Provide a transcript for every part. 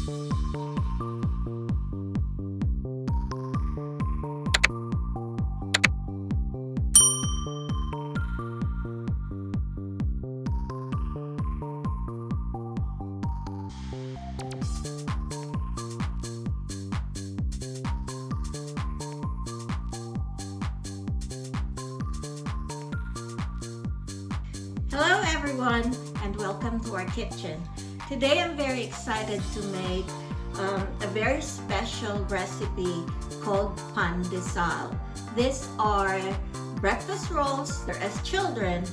Hello everyone and welcome to our kitchen. Today I'm very excited to make a very special recipe called Pan de Sal. These are breakfast rolls. As children,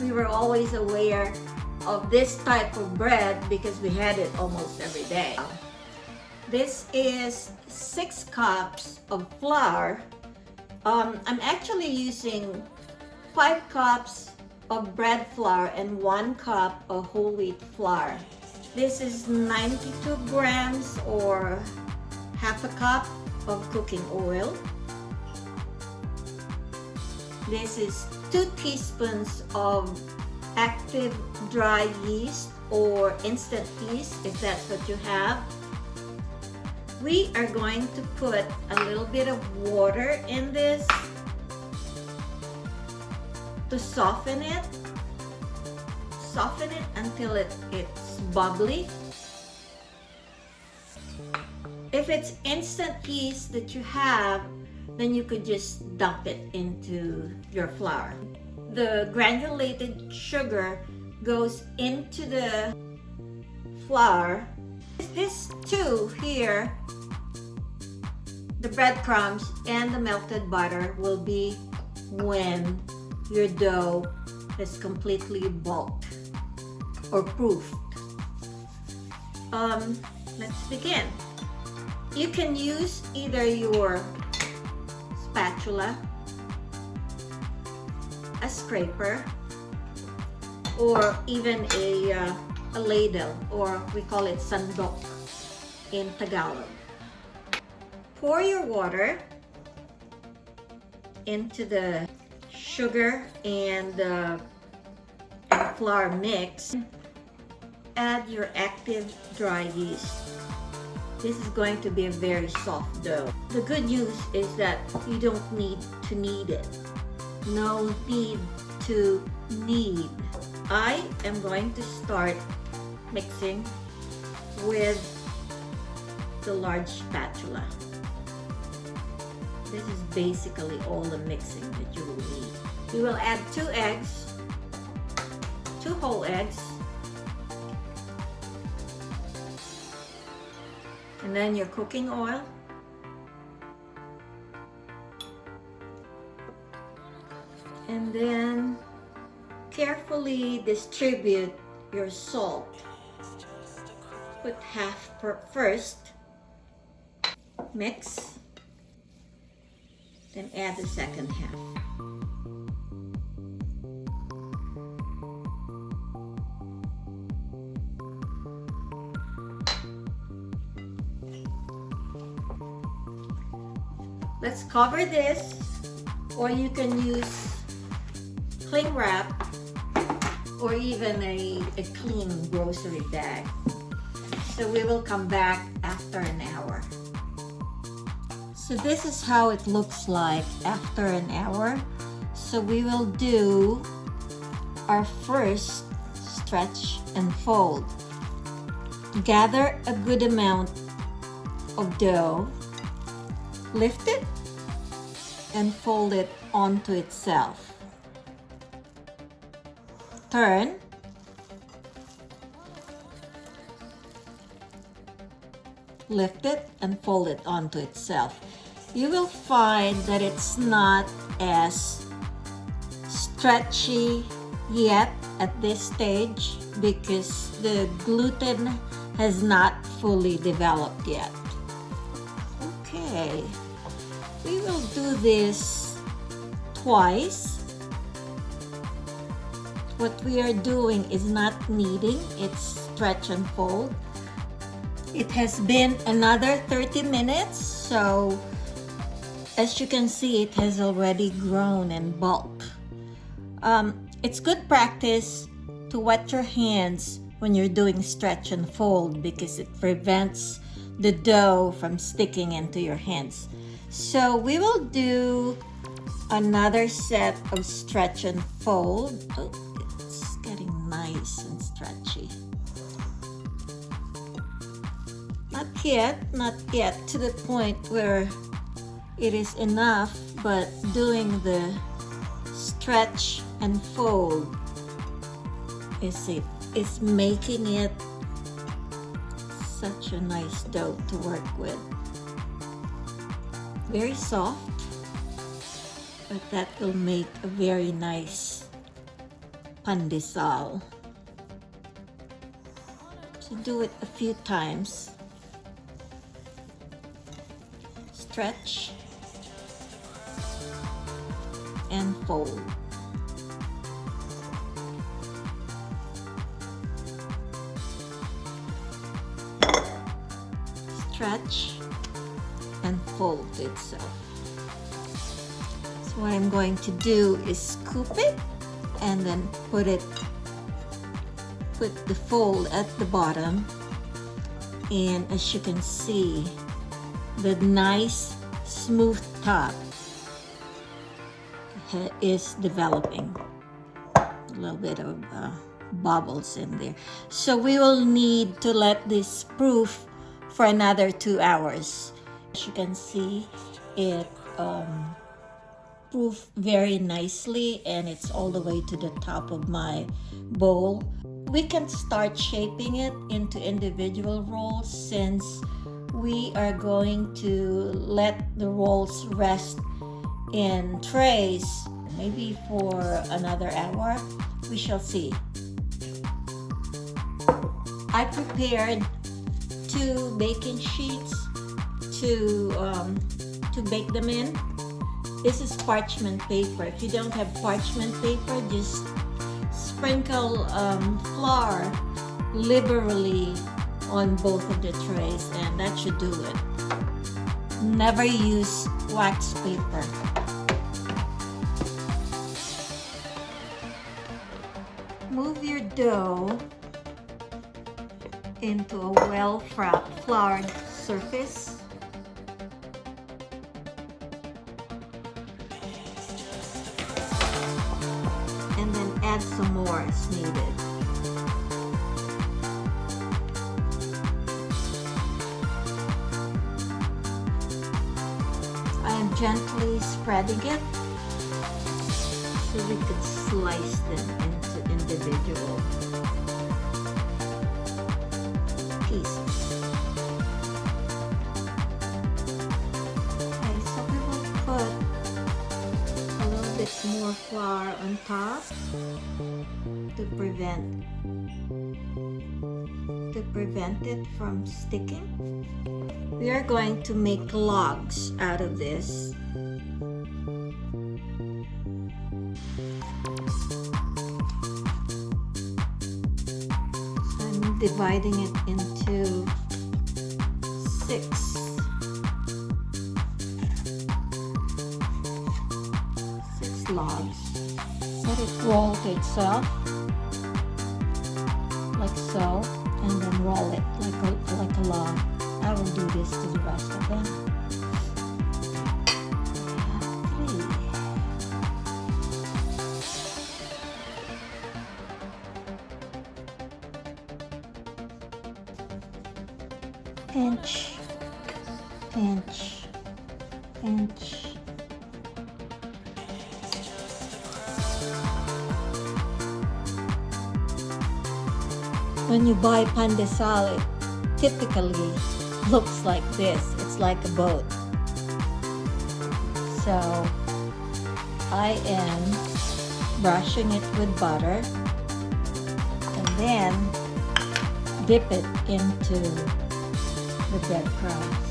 we were always aware of this type of bread because we had it almost every day. This is 6 cups of flour. I'm actually using 5 cups of bread flour and 1 cup of whole wheat flour. This is 92 grams or half a cup of cooking oil. This is 2 teaspoons of active dry yeast or instant yeast if that's what you have. We are going to put a little bit of water in this to soften it until it's bubbly. If it's instant yeast that you have, then you could just dump it into your flour. The granulated sugar goes into the flour. This two here, the breadcrumbs and the melted butter, will be when your dough is completely bulked or proofed. Let's begin. You can use either your spatula, a scraper, or even a ladle, or we call it sandok in Tagalog. Pour your water into the sugar and flour mix. Add your active dry yeast. This is going to be a very soft dough. The good news is that you don't need to knead it. No need to knead. I am going to start mixing with the large spatula. This is basically all the mixing that you will need. You will add 2 eggs, 2 whole eggs, and then your cooking oil, and then carefully distribute your salt. Put half first, mix, then add the second half. Let's cover this, or you can use cling wrap or even a clean grocery bag. So we will come back after an hour. So this is how it looks like after an hour. So we will do our first stretch and fold. Gather a good amount of dough, lift it, and fold it onto itself. Turn, lift it, and fold it onto itself. You will find that it's not as stretchy yet at this stage because the gluten has not fully developed yet. Okay, we will do this twice. What we are doing is not kneading, it's stretch and fold. It has been another 30 minutes, so as you can see, it has already grown in bulk. It's good practice to wet your hands when you're doing stretch and fold because it prevents the dough from sticking into your hands. So we will do another set of stretch and fold. Oh, it's getting nice and stretchy. Not yet to the point where it is enough, but doing the stretch and fold is making it such a nice dough to work with. Very soft, but that will make a very nice pan de sal. So do it a few times. Stretch and fold. Stretch and fold itself. So what I'm going to do is scoop it and then put the fold at the bottom, and as you can see, the nice smooth top is developing. A little bit of bubbles in there. So we will need to let this proof for another 2 hours. As you can see, it proofed very nicely, and it's all the way to the top of my bowl. We can start shaping it into individual rolls since we are going to let the rolls rest in trays maybe for another hour. We shall see. I prepared 2 baking sheets to bake them in. This is parchment paper. If you don't have parchment paper, just sprinkle flour liberally on both of the trays, and that should do it. Never use wax paper. Move your dough into a well-floured surface. And then add some more as needed. I am gently spreading it so we could slice them into individual pieces. Okay, so we will put a little bit more flour on top to prevent it from sticking. We are going to make logs out of this. I'm dividing it into 6 logs. Let it roll to itself like so, and then roll it like a log. I will do this to the rest of them. 3. Pinch, pinch, pinch. When you buy pan de sal, it typically looks like this. It's like a boat. So I am brushing it with butter and then dip it into the breadcrumbs.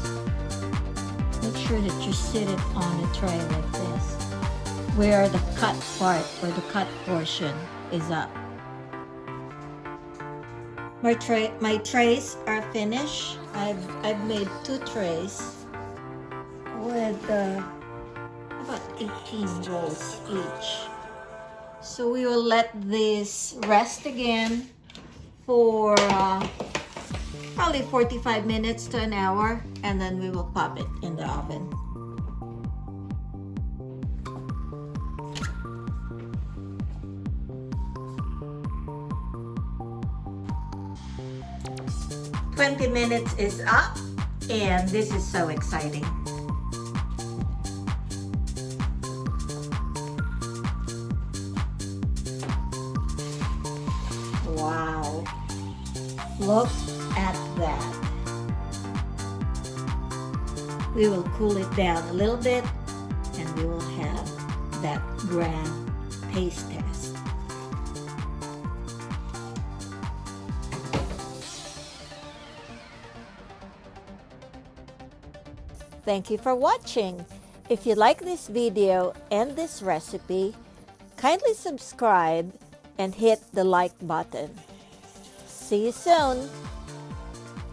Make sure that you sit it on a tray like this, where the cut part or the cut portion is up. My trays are finished. I've made 2 trays with about 18 rolls each. So we will let this rest again for probably 45 minutes to an hour, and then we will pop it in the oven. "20 minutes is up, and this is so exciting. Wow, look at that. We will cool it down a little bit, and we will have that grand taste test. Thank you for watching. If you like this video and this recipe, kindly subscribe and hit the like button. See you soon.